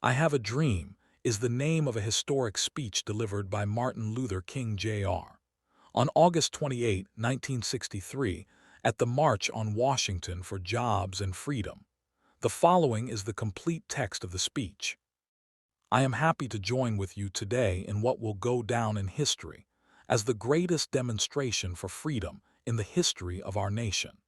I Have a Dream is the name of a historic speech delivered by Martin Luther King Jr. on August 28, 1963, at the March on Washington for Jobs and Freedom. The following is the complete text of the speech. I am happy to join with you today in what will go down in history as the greatest demonstration for freedom in the history of our nation.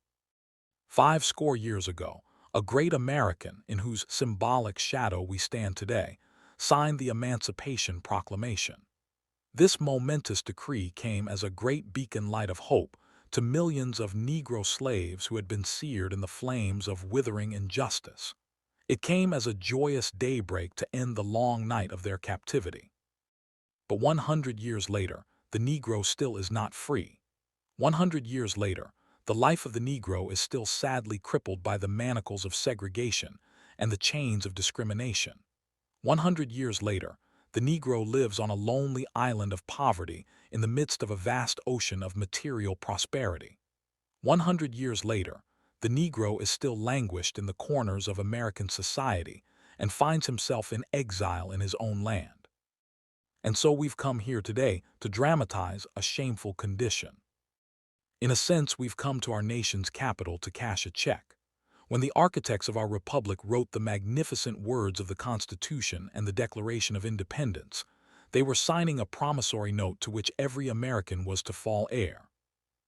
50 years ago, a great American in whose symbolic shadow we stand today signed the Emancipation Proclamation. This momentous decree came as a great beacon light of hope to millions of Negro slaves who had been seared in the flames of withering injustice. It came as a joyous daybreak to end the long night of their captivity. But 100 years later, the Negro still is not free. 100 years later, the life of the Negro is still sadly crippled by the manacles of segregation and the chains of discrimination. 100 years later, the Negro lives on a lonely island of poverty in the midst of a vast ocean of material prosperity. 100 years later, the Negro is still languished in the corners of American society and finds himself in exile in his own land. And so we've come here today to dramatize a shameful condition. In a sense, we've come to our nation's capital to cash a check. When the architects of our republic wrote the magnificent words of the Constitution and the Declaration of Independence, they were signing a promissory note to which every American was to fall heir.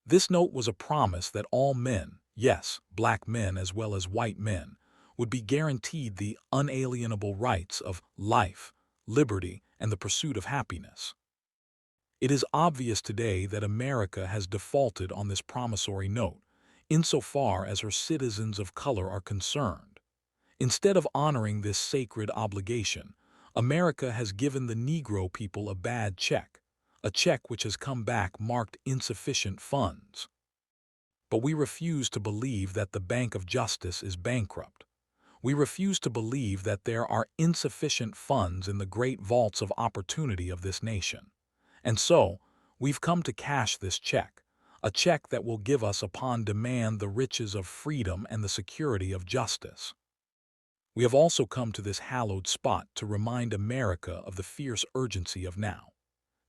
This note was a promise that all men, yes, black men as well as white men, would be guaranteed the unalienable rights of life, liberty, and the pursuit of happiness. It is obvious today that America has defaulted on this promissory note, insofar as her citizens of color are concerned. Instead of honoring this sacred obligation, America has given the Negro people a bad check, a check which has come back marked insufficient funds. But we refuse to believe that the Bank of Justice is bankrupt. We refuse to believe that there are insufficient funds in the great vaults of opportunity of this nation. And so, we've come to cash this check, a check that will give us upon demand the riches of freedom and the security of justice. We have also come to this hallowed spot to remind America of the fierce urgency of now.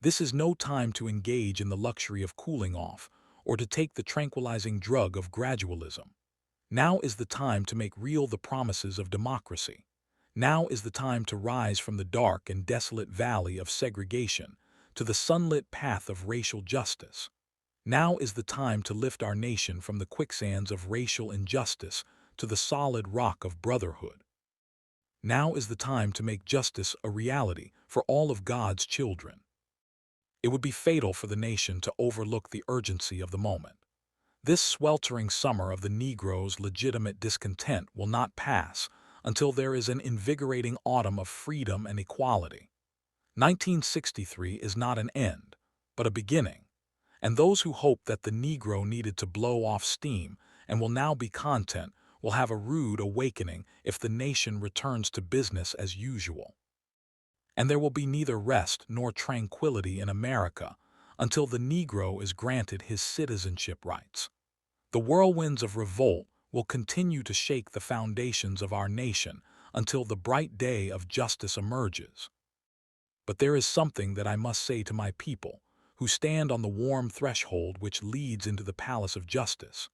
This is no time to engage in the luxury of cooling off or to take the tranquilizing drug of gradualism. Now is the time to make real the promises of democracy. Now is the time to rise from the dark and desolate valley of segregation to the sunlit path of racial justice. Now is the time to lift our nation from the quicksands of racial injustice to the solid rock of brotherhood. Now is the time to make justice a reality for all of God's children. It would be fatal for the nation to overlook the urgency of the moment. This sweltering summer of the Negro's legitimate discontent will not pass until there is an invigorating autumn of freedom and equality. 1963 is not an end, but a beginning, and those who hope that the Negro needed to blow off steam and will now be content will have a rude awakening if the nation returns to business as usual. And there will be neither rest nor tranquility in America until the Negro is granted his citizenship rights. The whirlwinds of revolt will continue to shake the foundations of our nation until the bright day of justice emerges. But there is something that I must say to my people, who stand on the warm threshold which leads into the palace of justice.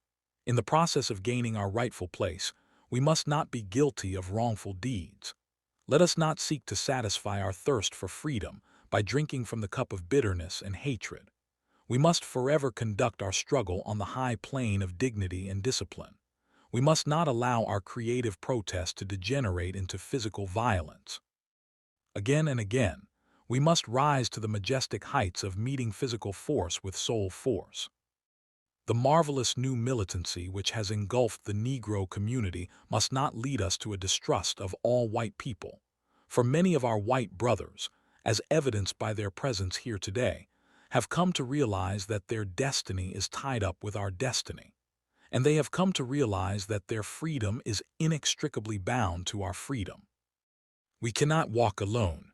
In the process of gaining our rightful place, we must not be guilty of wrongful deeds. Let us not seek to satisfy our thirst for freedom by drinking from the cup of bitterness and hatred. We must forever conduct our struggle on the high plane of dignity and discipline. We must not allow our creative protest to degenerate into physical violence. Again and again, we must rise to the majestic heights of meeting physical force with soul force. The marvelous new militancy which has engulfed the Negro community must not lead us to a distrust of all white people. For many of our white brothers, as evidenced by their presence here today, have come to realize that their destiny is tied up with our destiny, and they have come to realize that their freedom is inextricably bound to our freedom. We cannot walk alone.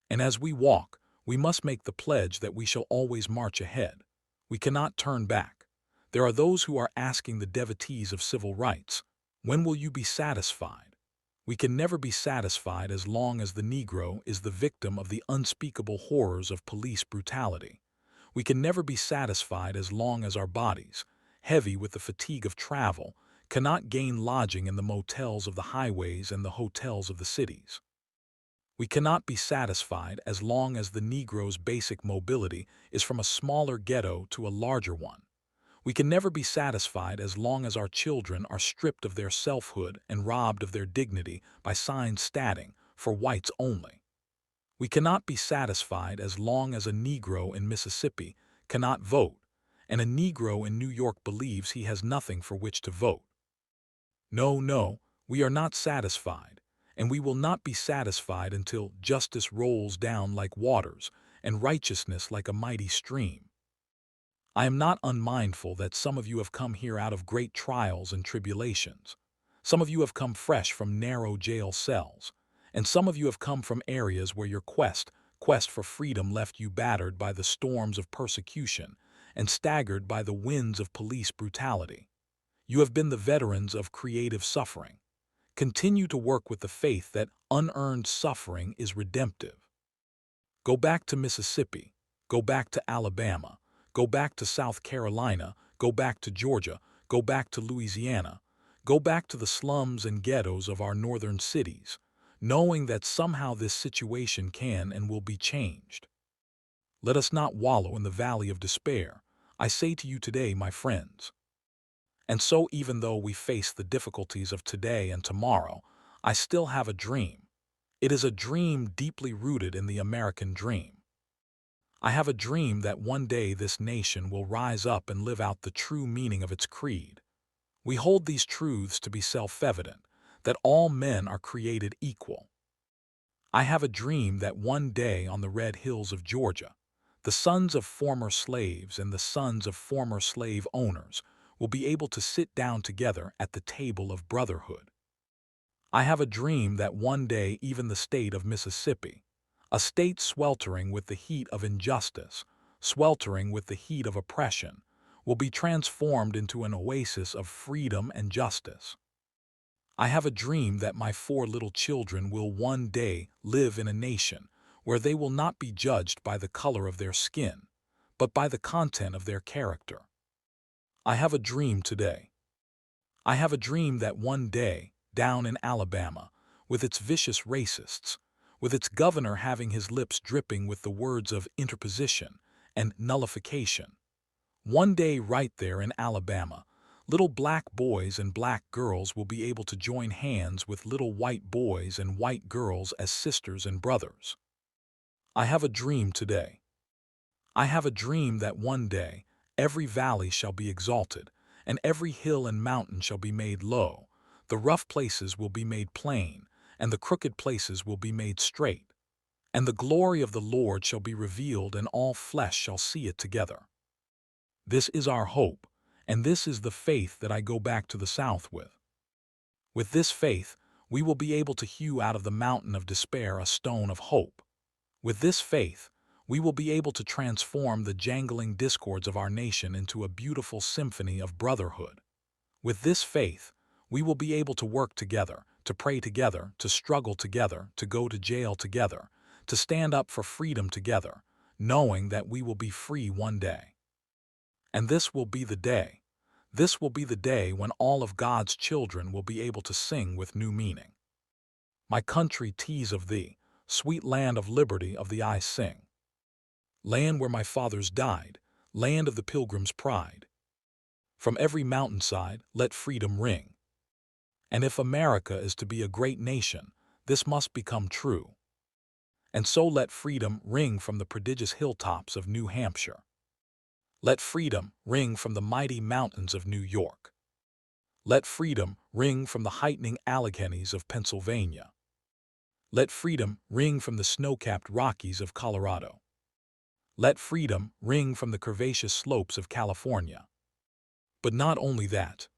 And as we walk, we must make the pledge that we shall always march ahead. We cannot turn back. There are those who are asking the devotees of civil rights, when will you be satisfied? We can never be satisfied as long as the Negro is the victim of the unspeakable horrors of police brutality. We can never be satisfied as long as our bodies, heavy with the fatigue of travel, cannot gain lodging in the motels of the highways and the hotels of the cities. We cannot be satisfied as long as the Negro's basic mobility is from a smaller ghetto to a larger one. We can never be satisfied as long as our children are stripped of their selfhood and robbed of their dignity by signs stating, "For whites only." We cannot be satisfied as long as a Negro in Mississippi cannot vote, and a Negro in New York believes he has nothing for which to vote. No, no, we are not satisfied, and we will not be satisfied until justice rolls down like waters and righteousness like a mighty stream. I am not unmindful that some of you have come here out of great trials and tribulations. Some of you have come fresh from narrow jail cells, and some of you have come from areas where your quest for freedom left you battered by the storms of persecution and staggered by the winds of police brutality. You have been the veterans of creative suffering. Continue to work with the faith that unearned suffering is redemptive. Go back to Mississippi. Go back to Alabama. Go back to South Carolina. Go back to Georgia. Go back to Louisiana. Go back to the slums and ghettos of our northern cities, knowing that somehow this situation can and will be changed. Let us not wallow in the valley of despair. I say to you today, my friends. And so even though we face the difficulties of today and tomorrow, I still have a dream. It is a dream deeply rooted in the American dream. I have a dream that one day this nation will rise up and live out the true meaning of its creed. We hold these truths to be self-evident, that all men are created equal. I have a dream that one day on the red hills of Georgia, the sons of former slaves and the sons of former slave owners will be able to sit down together at the table of brotherhood. I have a dream that one day even the state of Mississippi, a state sweltering with the heat of injustice, sweltering with the heat of oppression, will be transformed into an oasis of freedom and justice. I have a dream that my 4 little children will one day live in a nation where they will not be judged by the color of their skin, but by the content of their character. I have a dream today. I have a dream that one day, down in Alabama, with its vicious racists, with its governor having his lips dripping with the words of interposition and nullification, one day right there in Alabama, little black boys and black girls will be able to join hands with little white boys and white girls as sisters and brothers. I have a dream today. I have a dream that one day every valley shall be exalted, and every hill and mountain shall be made low. The rough places will be made plain, and the crooked places will be made straight. And the glory of the Lord shall be revealed, and all flesh shall see it together. This is our hope, and this is the faith that I go back to the South with. With this faith, we will be able to hew out of the mountain of despair a stone of hope. With this faith, we will be able to transform the jangling discords of our nation into a beautiful symphony of brotherhood. With this faith, we will be able to work together, to pray together, to struggle together, to go to jail together, to stand up for freedom together, knowing that we will be free one day. And this will be the day. This will be the day when all of God's children will be able to sing with new meaning. My country, 'tis of thee, sweet land of liberty of thee I sing. Land where my fathers died, land of the pilgrim's pride. From every mountainside let freedom ring. And if America is to be a great nation, this must become true. And so let freedom ring from the prodigious hilltops of New Hampshire. Let freedom ring from the mighty mountains of New York. Let freedom ring from the heightening Alleghenies of Pennsylvania. Let freedom ring from the snow-capped Rockies of Colorado. Let freedom ring from the curvaceous slopes of California. But not only that.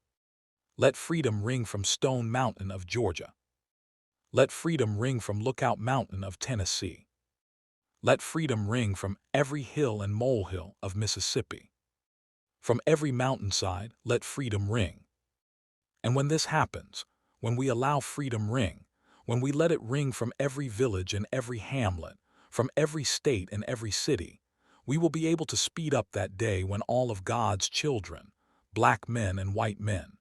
Let freedom ring from Stone Mountain of Georgia. Let freedom ring from Lookout Mountain of Tennessee. Let freedom ring from every hill and molehill of Mississippi. From every mountainside, let freedom ring. And when this happens, when we allow freedom ring, when we let it ring from every village and every hamlet, from every state and every city, we will be able to speed up that day when all of God's children, black men and white men,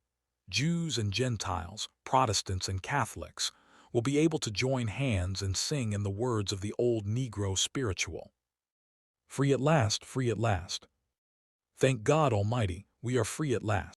Jews and Gentiles, Protestants and Catholics, will be able to join hands and sing in the words of the old Negro spiritual. Free at last, free at last. Thank God Almighty, we are free at last.